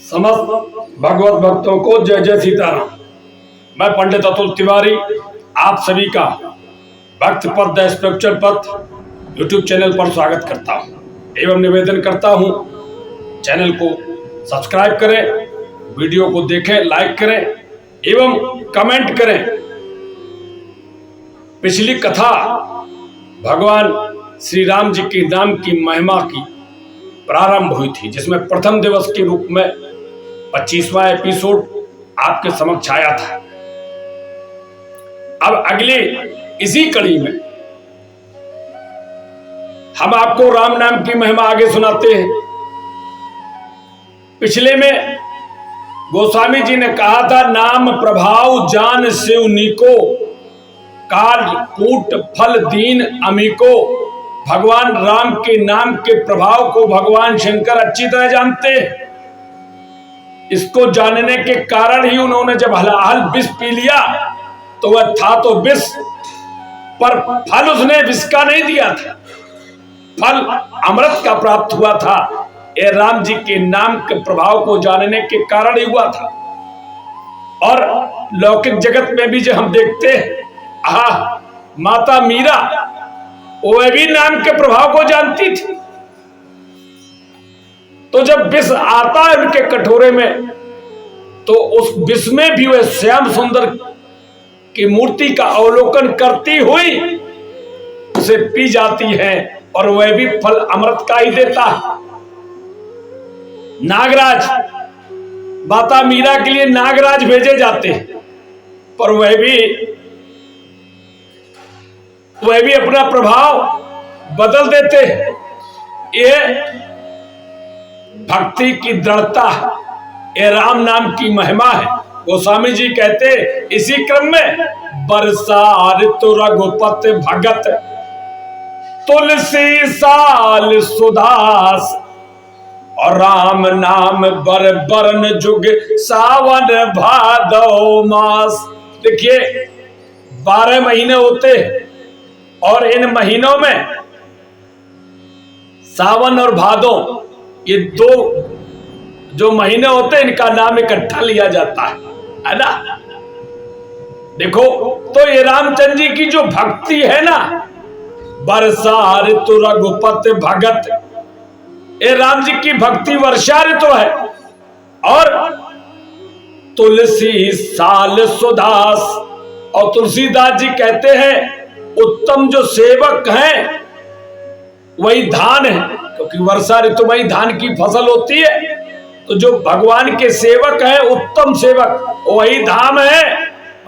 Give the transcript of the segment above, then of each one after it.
समस्त भगवत भक्तों को जय जय सीताराम। मैं पंडित अतुल तिवारी आप सभी का भक्त पथ द स्पिरिचुअल पथ यूट्यूब चैनल पर स्वागत करता हूं एवं निवेदन करता हूं चैनल को सब्सक्राइब करें, वीडियो को देखें, लाइक करें एवं कमेंट करें। पिछली कथा भगवान श्री राम जी के नाम की महिमा की प्रारंभ हुई थी, जिसमें प्रथम दिवस के रूप में 25वां एपिसोड आपके समक्ष आया था। अब अगले इसी कड़ी में हम आपको राम नाम की महिमा आगे सुनाते हैं। पिछले में गोस्वामी जी ने कहा था, नाम प्रभाव जान शिव नीको, काल कूट फल दीन अमीको। भगवान राम के नाम के प्रभाव को भगवान शंकर अच्छी तरह जानते हैं। इसको जानने के कारण ही उन्होंने जब हलाहल विष पी लिया तो वह था तो विष, पर फल उसने विष का नहीं दिया था, फल अमृत का प्राप्त हुआ था। ये राम जी के नाम के प्रभाव को जानने के कारण ही हुआ था। और लौकिक जगत में भी जो हम देखते हैं, माता मीरा वह भी नाम के प्रभाव को जानती थी। तो जब विष आता है उनके कटोरे में, तो उस विष में भी वह श्याम सुंदर की मूर्ति का अवलोकन करती हुई उसे पी जाती है, और वह भी फल अमृत का ही देता है। नागराज, माता मीरा के लिए नागराज भेजे जाते हैं, पर वह भी अपना प्रभाव बदल देते हैं। ये भक्ति की दृढ़ता है, ये राम नाम की महिमा है। गोस्वामी जी कहते इसी क्रम में, बरसा ऋतु रघुपति भगत, तुलसी साल सुदास, और राम नाम बर बरन जुग सावन भादो मास। देखिए 12 महीने होते हैं, और इन महीनों में सावन और भादो, ये 2 जो महीने होते हैं, इनका नाम इकट्ठा लिया जाता है ना। देखो, तो ये रामचंद्र जी की जो भक्ति है ना, बरसा ऋतु रघुपति भगत, ये राम जी की भक्ति वर्षा ऋतु है। और तुलसी साल सुदास, और तुलसीदास जी कहते हैं उत्तम जो सेवक हैं वही धान है, क्योंकि वर्षा ऋतु में ही धान की फसल होती है। तो जो भगवान के सेवक हैं, उत्तम सेवक, वही धाम है।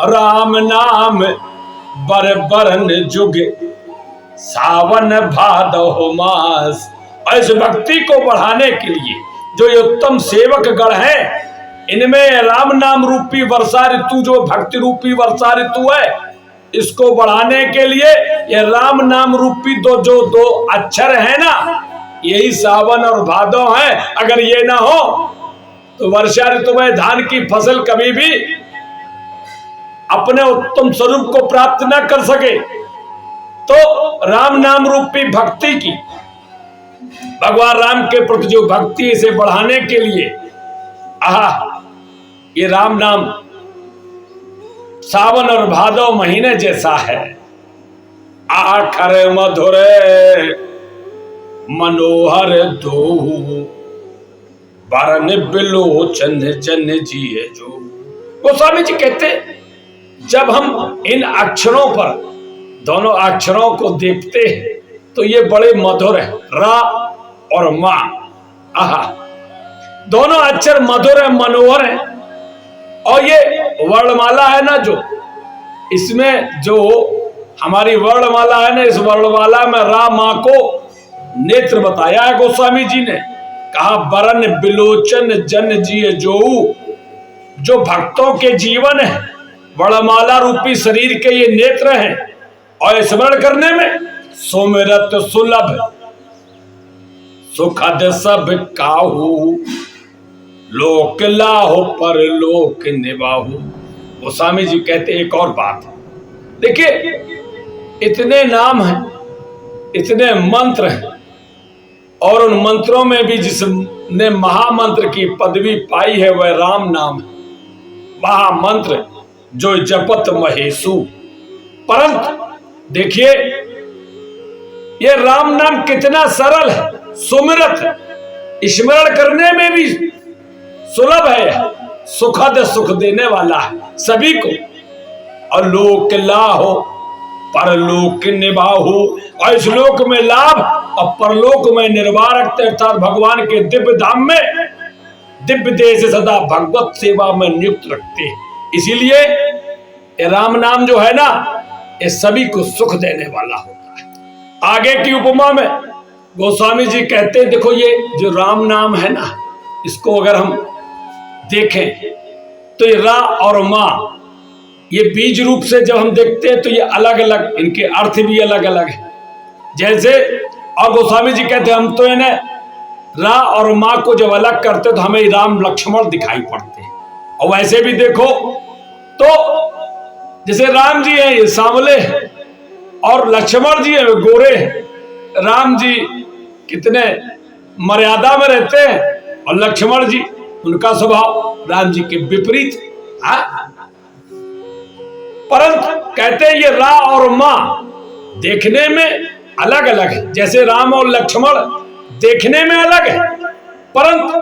राम नाम बर बरन जुग सावन भादो मास। इस भक्ति को बढ़ाने के लिए जो ये उत्तम सेवक गण है, इनमें राम नाम रूपी वर्षा ऋतु, जो भक्ति रूपी वर्षा ऋतु है, इसको बढ़ाने के लिए ये राम नाम रूपी दो अक्षर है ना, यही सावन और भादो है। अगर ये ना हो तो वर्षा ऋतु में धान की फसल कभी भी अपने उत्तम स्वरूप को प्राप्त न कर सके। तो राम नाम रूपी भक्ति की, भगवान राम के प्रति जो भक्ति, इसे बढ़ाने के लिए ये राम नाम सावन और भादो महीने जैसा है। आखर मधुर मनोहर दो, बरन बिलोचन जन जिए जो। गोस्वामी जी कहते, जब हम इन अक्षरों पर, दोनों अक्षरों को देखते हैं, तो ये बड़े मधुर है। रा और मा, दोनों अक्षर मधुर है, मनोहर है। और ये वर्णमाला है ना, जो इसमें जो हमारी वर्णमाला है ना, इस वर्णमाला में रा मा को नेत्र बताया है गोस्वामी जी ने। कहा बरन बिलोचन जन जिए जो भक्तों के जीवन है, वर्णमाला रूपी शरीर के ये नेत्र हैं। और स्मरण करने में सुमिरत सुलभ सुखद सब काहू, लोक लाहो पर लोक निवाहु। गोस्वामी जी कहते एक और बात, देखिए इतने नाम हैं, इतने मंत्र हैं, और उन मंत्रों में भी जिसने महामंत्र की पदवी पाई है वह राम नाम है। महामंत्र जो जपत महेशु। परंतु देखिए ये राम नाम कितना सरल है, सुमिरत है, स्मरण करने में भी सुलभ है, सुखद सुख देने वाला है सभी को। और लोक लाहो परलोक निभाहो, और इस लोक में लाभ और परलोक में निर्वाह रखते अर्थात भगवान के दिव्य धाम में दिव्य देह से सदा भगवत सेवा में नियुक्त रखते हैं। इसीलिए ये राम नाम जो है ना ये सभी को सुख देने वाला होता है। आगे की उपमा में गोस्वामी जी कहते हैं देखो ये जो राम नाम है ना इसको अगर हम देखें तो ये रा और मा ये बीज रूप से जब हम देखते हैं तो ये अलग अलग, इनके अर्थ भी अलग अलग है। जैसे और गोस्वामी जी कहते हैं हम तो इन्हें रा और माँ को जब अलग करते तो हमें राम लक्ष्मण दिखाई पड़ते हैं। और वैसे भी देखो तो जैसे राम जी हैं ये सांवले हैं और लक्ष्मण जी हैं वे गोरे हैं। राम जी कितने मर्यादा में रहते हैं और लक्ष्मण जी उनका स्वभाव राम जी के विपरीत। परंतु कहते हैं ये रा और माँ देखने में अलग अलग है। जैसे राम और लक्ष्मण देखने में अलग है परंतु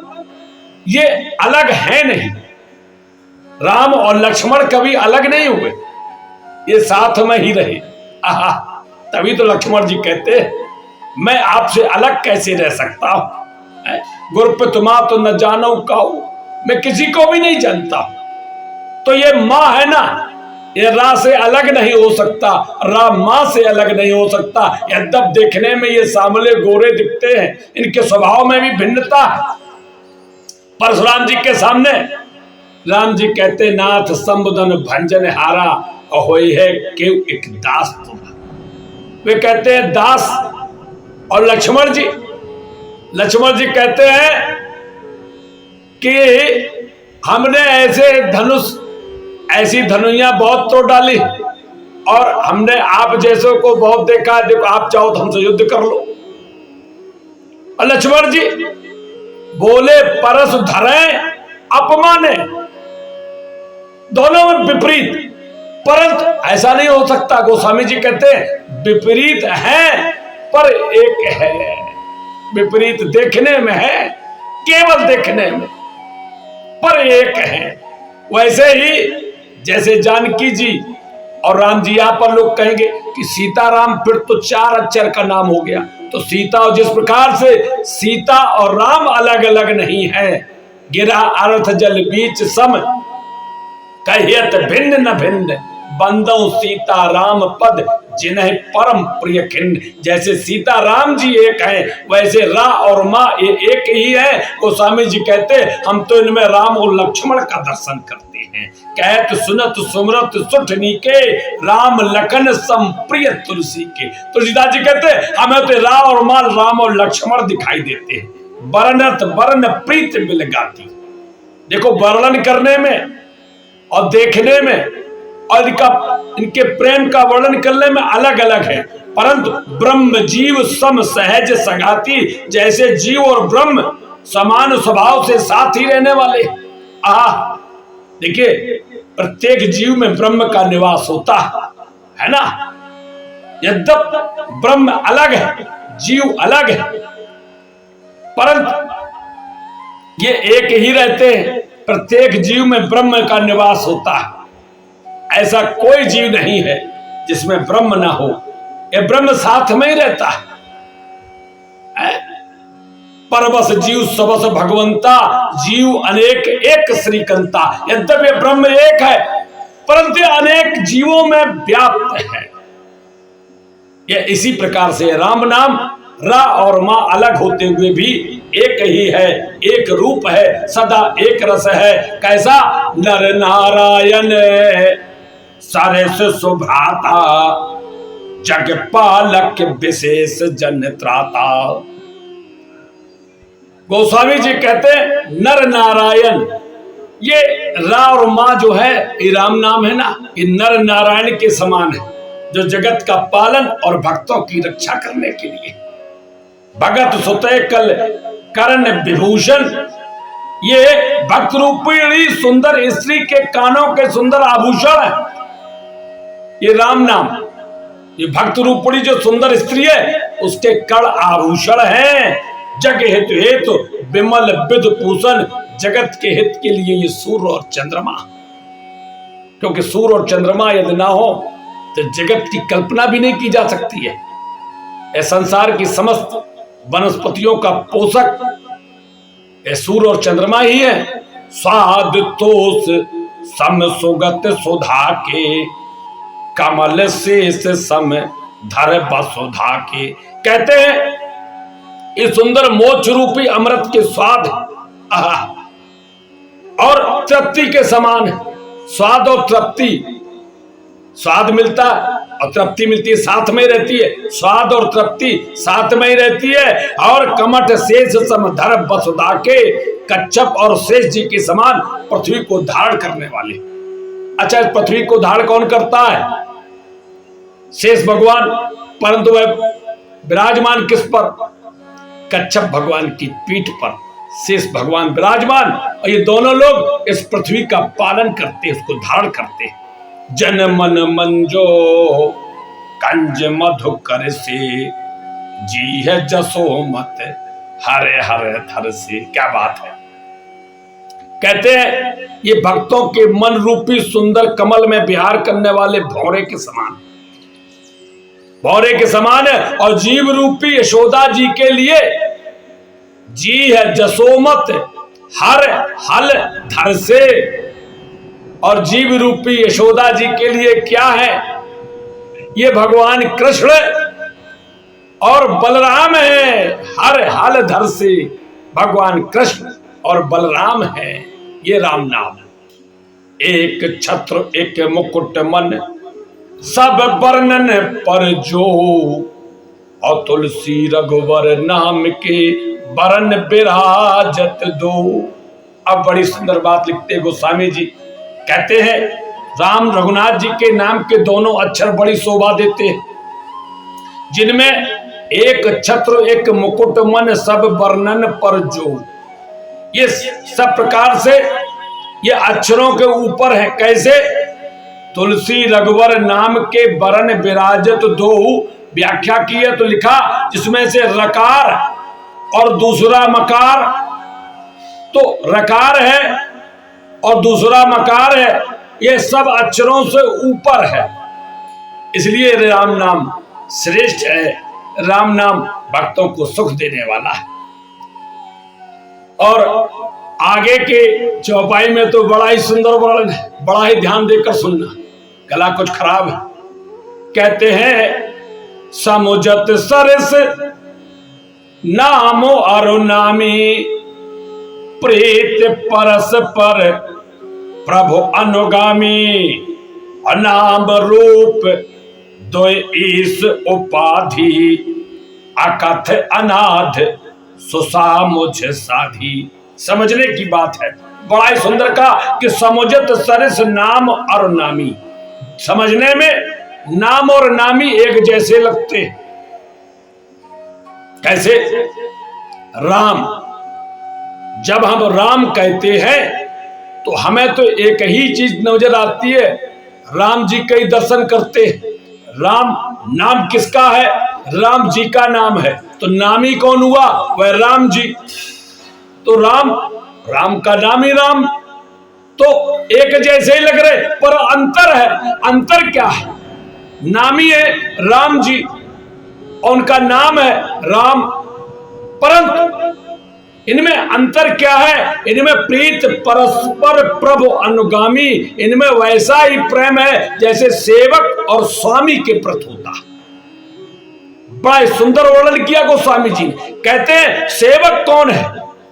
ये अलग है नहीं। राम और लक्ष्मण कभी अलग नहीं हुए, ये साथ में ही रहे। तभी तो लक्ष्मण जी कहते हैं मैं आपसे अलग कैसे रह सकता हूं, गुरु तुमा तो न जानो काऊ, मैं किसी को भी नहीं जानता। तो ये माँ है ना ये रा से अलग नहीं हो सकता, रा माँ से अलग नहीं हो सकता। यद्यप देखने में ये सांवले गोरे दिखते हैं, इनके स्वभाव में भी भिन्नता। परशुराम जी के सामने राम जी कहते नाथ संबुधन भंजन हारा होई है केव एक दास तुम। वे कहते हैं दास। और लक्ष्मण जी कहते हैं कि हमने ऐसे धनुष ऐसी धनुइयां बहुत तोड़ डाली और हमने आप जैसों को बहुत देखा, देखो आप चाहो तो हमसे युद्ध कर लो। और लक्ष्मण जी बोले परस धरे अपमाने, दोनों में विपरीत। परंतु ऐसा नहीं हो सकता। गोस्वामी जी कहते हैं विपरीत है पर एक है। विपरीत देखने में है, केवल देखने में, पर एक है। वैसे ही जैसे जानकी जी और राम जी, यहां पर लोग कहेंगे कि सीताराम फिर तो 4 अक्षर का नाम हो गया। तो सीता जिस प्रकार से सीता और राम अलग अलग नहीं है, गिरा अर्थ जल बीच सम कहियत भिन्न न भिन्न, बंदो सीता राम पद जिन्हें परम प्रिय खिंड। जैसे सीता राम जी एक हैं वैसे रा और माँ ये एक ही है। गोस्वामी जी कहते हम तो इनमें राम और लक्ष्मण का दर्शन करते हैं। कहत सुनत सुमरत सुठ नीके, राम लखन सम प्रिय तुलसी के। तुलसीदास जी कहते हमें तो रा और माँ राम और लक्ष्मण दिखाई देते हैं। वर्णत वर्ण प्रीत मिल गाती। देखो वर्णन करने में और देखने में और इनके प्रेम का वर्णन करने में अलग अलग है, परंतु ब्रह्म जीव सम सहज संगाती। जैसे जीव और ब्रह्म समान स्वभाव से साथ ही रहने वाले। देखिए प्रत्येक जीव में ब्रह्म का निवास होता है ना। यद्यप ब्रह्म अलग है, जीव अलग है, परंतु ये एक ही रहते हैं। प्रत्येक जीव में ब्रह्म का निवास होता है। ऐसा कोई जीव नहीं है जिसमें ब्रह्म ना हो। ये ब्रह्म साथ में ही रहता है। परवस जीव सबस भगवंता, जीव अनेक एक श्रीकंता। यद्यपि ब्रह्म एक है परंतु अनेक जीवों में व्याप्त है। यह इसी प्रकार से राम नाम रा और माँ अलग होते हुए भी एक ही है, एक रूप है, सदा एक रस है। कैसा नर नारायण सरस सुभ्राता, जग पालक विशेष जन त्राता। गोस्वामी जी कहते नर नारायण, ये रा और माँ जो है ये राम नाम है ना, ये नर नारायण के समान है जो जगत का पालन और भक्तों की रक्षा करने के लिए। भगत सुते कल कर्ण विभूषण, ये भक्त रूपी सुंदर स्त्री के कानों के सुंदर आभूषण है ये राम नाम। ये भक्त रूपी जो सुंदर स्त्री है उसके कण आभूषण हैं। जग हेतु हेतु विमल विद पूषण, जगत के हित के लिए ये सूर्य और चंद्रमा, क्योंकि सूर्य और चंद्रमा यदि ना हो तो जगत की कल्पना भी नहीं की जा सकती है। यह संसार की समस्त वनस्पतियों का पोषक ये सूर्य और चंद्रमा ही है। स्वाद तोष सम सुगत सुधा के, कमल शेष सम धर वसुधा के। कहते हैं इस सुंदर मोक्ष रूपी अमृत के स्वाद और तृप्ति के समान। स्वाद और तृप्ति, स्वाद मिलता और तृप्ति मिलती है, साथ में रहती है। स्वाद और तृप्ति साथ में ही रहती है। और कमठ शेष समधर वसुधा के, कच्छप और शेष जी के समान पृथ्वी को धारण करने वाले। अच्छा, इस पृथ्वी को धारण कौन करता है? शेष भगवान, परंतु वह विराजमान किस पर? कच्छप भगवान की पीठ पर शेष भगवान विराजमान, और ये दोनों लोग इस पृथ्वी का पालन करते, उसको धारण करते। जन मन मंजो कंज मधु कर से, जी है जसो मत हरे हरे थर से। क्या बात है! कहते हैं ये भक्तों के मन रूपी सुंदर कमल में विहार करने वाले भौरे के समान, भौरे के समान है। और जीव रूपी यशोदा जी के लिए जी है जसोमत हर हल धर से, और जीव रूपी यशोदा जी के लिए क्या है? ये भगवान कृष्ण और बलराम है। हर हल धर से भगवान कृष्ण और बलराम है ये राम नाम। एक छत्र एक मुकुट मन, सब वर्णन पर जो, और तुलसी रघुवर नाम के बरन विराजत दो। अब बड़ी सुंदर बात लिखते गोस्वामी जी, कहते हैं राम रघुनाथ जी के नाम के दोनों अक्षर बड़ी शोभा देते हैं, जिनमें एक छत्र एक मुकुट मन सब वर्णन पर जो। ये सब प्रकार से ये अक्षरों के ऊपर है। कैसे? तुलसी रघुवर नाम के बरन विराजत दो। व्याख्या की है तो लिखा जिसमें से रकार और दूसरा मकार, तो रकार है और दूसरा मकार है, ये सब अक्षरों से ऊपर है, इसलिए राम नाम श्रेष्ठ है। राम नाम भक्तों को सुख देने वाला है। और आगे के चौपाई में तो बड़ा ही सुंदर वर्णन है, बड़ा ही ध्यान देकर सुनना, गला कुछ खराब है। कहते हैं समुजत सरस नामो अरुनामी, प्रीत परस पर प्रभु अनुगामी, अनाम रूप दो ईस उपाधि, अकथ अनाथ सुसा मुझे साधी। समझने की बात है, बड़ा ही सुंदर का कि समुजत सरस नाम और नामी। समझने में नाम और नामी एक जैसे लगते। कैसे? राम, जब हम राम कहते हैं तो हमें तो एक ही चीज नजर आती है, राम जी का ही दर्शन करते हैं। राम नाम किसका है? राम जी का नाम है, तो नामी कौन हुआ? वह राम जी। तो राम, राम का नाम ही राम, तो एक जैसे ही लग रहे, पर अंतर है। अंतर क्या है? नामी है राम जी, उनका नाम है राम, परंतु इनमें अंतर क्या है? इनमें प्रीत परस्पर प्रभु अनुगामी, इनमें वैसा ही प्रेम है जैसे सेवक और स्वामी के प्रति होता। बड़ा सुंदर वर्णन किया गोस्वामी जी ने। कहते हैं सेवक कौन है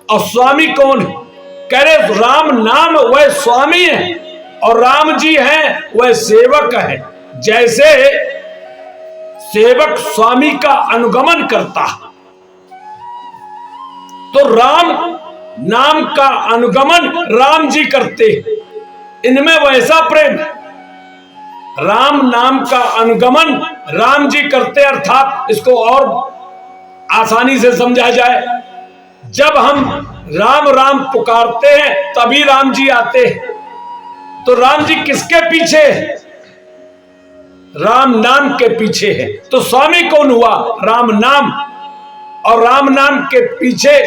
और स्वामी कौन है? कह रहे राम नाम वह स्वामी है और राम जी हैं वह सेवक है। जैसे सेवक स्वामी का अनुगमन करता, तो राम नाम का अनुगमन राम जी करते, इनमें वैसा प्रेम। राम नाम का अनुगमन राम जी करते, अर्थात इसको और आसानी से समझा जाए। जब हम राम राम पुकारते हैं तभी राम जी आते हैं। तो राम जी किसके पीछे है? राम नाम के पीछे है। तो स्वामी कौन हुआ? राम नाम। और राम नाम के पीछे,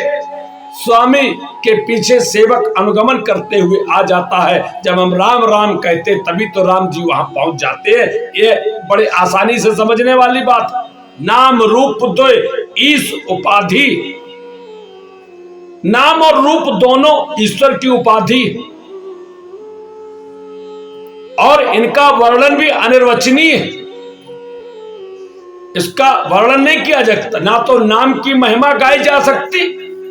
स्वामी के पीछे सेवक अनुगमन करते हुए आ जाता है। जब हम राम राम कहते तभी तो राम जी वहां पहुंच जाते हैं। ये बड़े आसानी से समझने वाली बात। नाम रूप दो ईश उपाधि, नाम और रूप दोनों ईश्वर की उपाधि, और इनका वर्णन भी अनिर्वचनीय है। इसका वर्णन नहीं किया जा सकता। ना तो नाम की महिमा गाई जा सकती,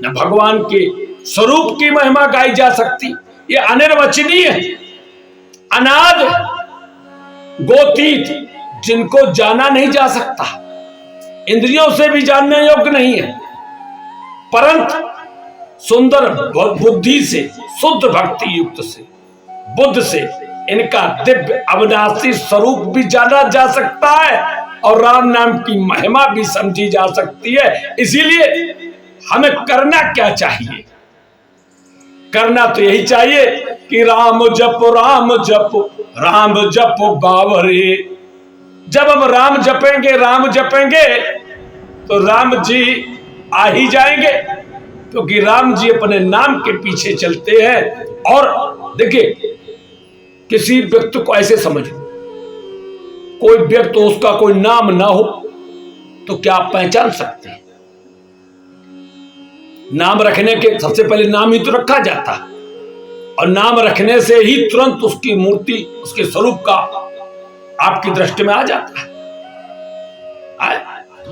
न भगवान के स्वरूप की महिमा गाई जा सकती। ये अनिर्वचनीय है, अनाद, गोतीत, जिनको जाना नहीं जा सकता, इंद्रियों से भी जानने योग्य नहीं है। परंतु सुंदर बुद्धि से, शुद्ध भक्ति युक्त से, बुद्ध से इनका दिव्य अविनाशी स्वरूप भी जाना जा सकता है और राम नाम की महिमा भी समझी जा सकती है। इसीलिए हमें करना क्या चाहिए? करना तो यही चाहिए कि राम जप राम जप बावरे। जब हम राम जपेंगे तो राम जी आ ही जाएंगे, क्योंकि राम जी अपने नाम के पीछे चलते हैं। और देखिए, किसी व्यक्ति को ऐसे समझो, कोई व्यक्ति उसका कोई नाम ना हो तो क्या आप पहचान सकते हैं? नाम रखने के सबसे पहले नाम ही तो रखा जाता है, और नाम रखने से ही तुरंत उसकी मूर्ति, उसके स्वरूप का आपकी दृष्टि में आ जाता है।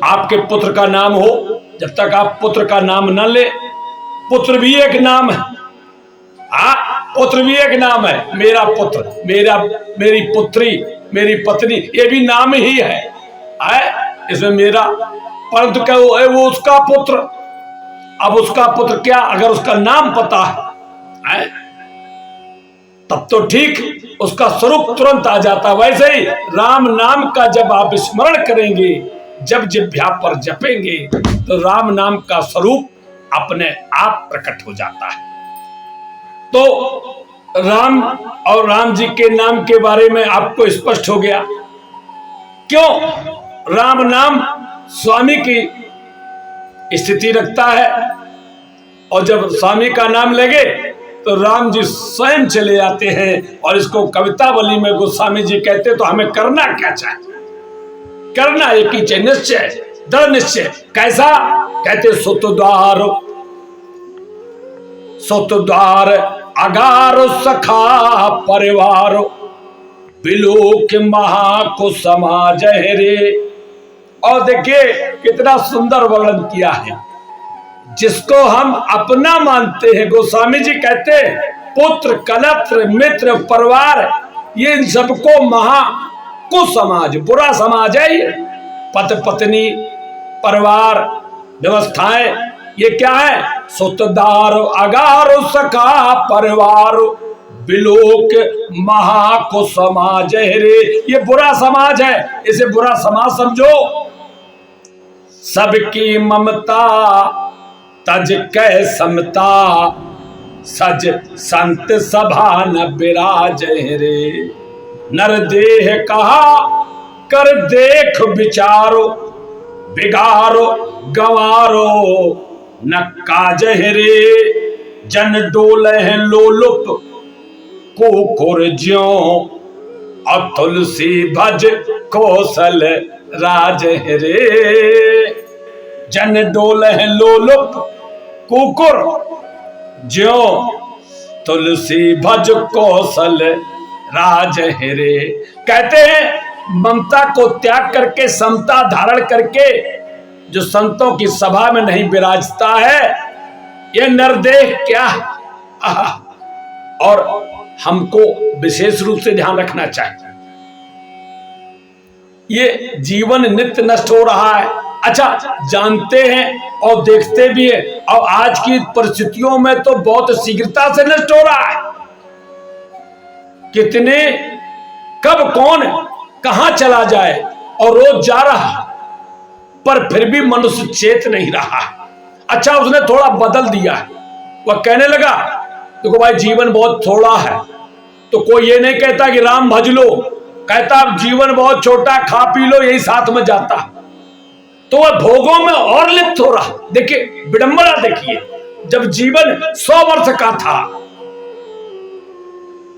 आपके पुत्र का नाम हो, जब तक आप पुत्र का नाम न ले, पुत्र भी एक नाम है। पुत्र भी एक नाम है। मेरा पुत्र, मेरी पुत्री, मेरी पत्नी, ये भी नाम ही है। इसमें मेरा, परंतु क्या वो उसका पुत्र। अब उसका पुत्र क्या, अगर उसका नाम पता है तब तो ठीक, उसका स्वरूप तुरंत आ जाता। वैसे ही राम नाम का जब आप स्मरण करेंगे, जब जिह्वा पर जपेंगे, तो राम नाम का स्वरूप अपने आप प्रकट हो जाता है। तो राम और राम जी के नाम के बारे में आपको स्पष्ट हो गया। क्यों? राम नाम स्वामी की स्थिति रखता है, और जब स्वामी का नाम लगे तो राम जी स्वयं चले आते हैं। और इसको कवितावली में गोस्वामी जी कहते, तो हमें करना क्या चाहिए? करना एक ही चाहिए, निश्चय, दृढ़ निश्चय। कैसा? कहते सुतद्वार अगारो सखा परिवारो बिलोक महा को समाज रे। और देखिए कितना सुंदर वर्णन किया है। जिसको हम अपना मानते हैं, गोस्वामी जी कहते हैं, पुत्र, कलत्र, मित्र, परिवार, ये इन सबको महा को समाज, बुरा समाज है ये। पति पत्नी, परिवार, व्यवस्थाएं, ये क्या है? सुतदार अगार सखा परिवार बिलोक महा को समाज रे। ये बुरा समाज है, इसे बुरा समाज समझो। सबकी ममता तज कै समता, सज संत सभा न बिराज रे। नर देह कहा कर देख विचारो, बिगारो गवारो न काज रे। जन डोले हैं लोलुप कुकुर ज्यों, और तुलसी भज कौशल राज रे। जन डोले हैं लोलुप कुकुर ज्यों, तुलसी भज कौशल राज रे। कहते हैं ममता को त्याग करके, समता धारण करके जो संतों की सभा में नहीं विराजता है, यह नरदेह क्या है। और हमको विशेष रूप से ध्यान रखना चाहिए, ये जीवन नित्य नष्ट हो रहा है। अच्छा, जानते हैं और देखते भी हैं, और आज की परिस्थितियों में तो बहुत शीघ्रता से नष्ट हो रहा है। कितने, कब कौन कहां चला जाए, और रोज जा रहा। पर फिर भी मनुष्य चेत नहीं रहा है। अच्छा, उसने थोड़ा बदल दिया है। वह कहने लगा देखो भाई, जीवन बहुत थोड़ा है, तो कोई ये नहीं कहता कि राम भज लो, कहता जीवन बहुत छोटा, खा पी लो, यही साथ में जाता। तो वह भोगों में और लिप्त हो रहा। देखिए विडंबना, देखिए जब जीवन 100 वर्ष का था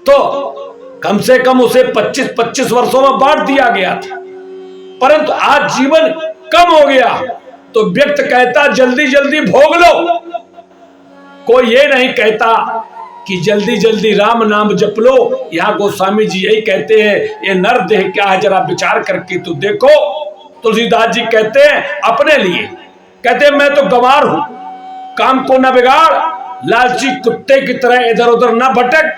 तो कम से कम उसे 25-25 वर्षों में बांट दिया गया था, परंतु आज जीवन कम हो गया तो व्यक्ति कहता जल्दी जल्दी भोग लो। कोई ये नहीं कहता कि जल्दी जल्दी राम नाम जप लो। यहां गोस्वामी जी यही कहते हैं, ये नर देह क्या है जरा विचार करके तो देखो। तुलसीदास जी कहते हैं अपने लिए, कहते हैं मैं तो गंवार हूं, काम को न बिगाड़, लालची कुत्ते की तरह इधर उधर न भटक,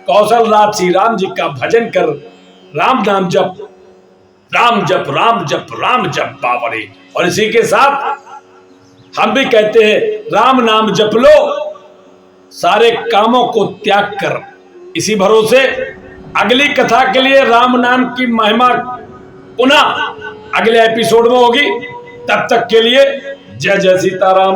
कौशल राज श्री राम जी का भजन कर, राम नाम जप, राम जप राम जप राम जप बावरे। और इसी के साथ हम भी कहते हैं राम नाम जप लो, सारे कामों को त्याग कर। इसी भरोसे अगली कथा के लिए राम नाम की महिमा पुनः अगले एपिसोड में होगी। तब तक के लिए जय जय सीताराम।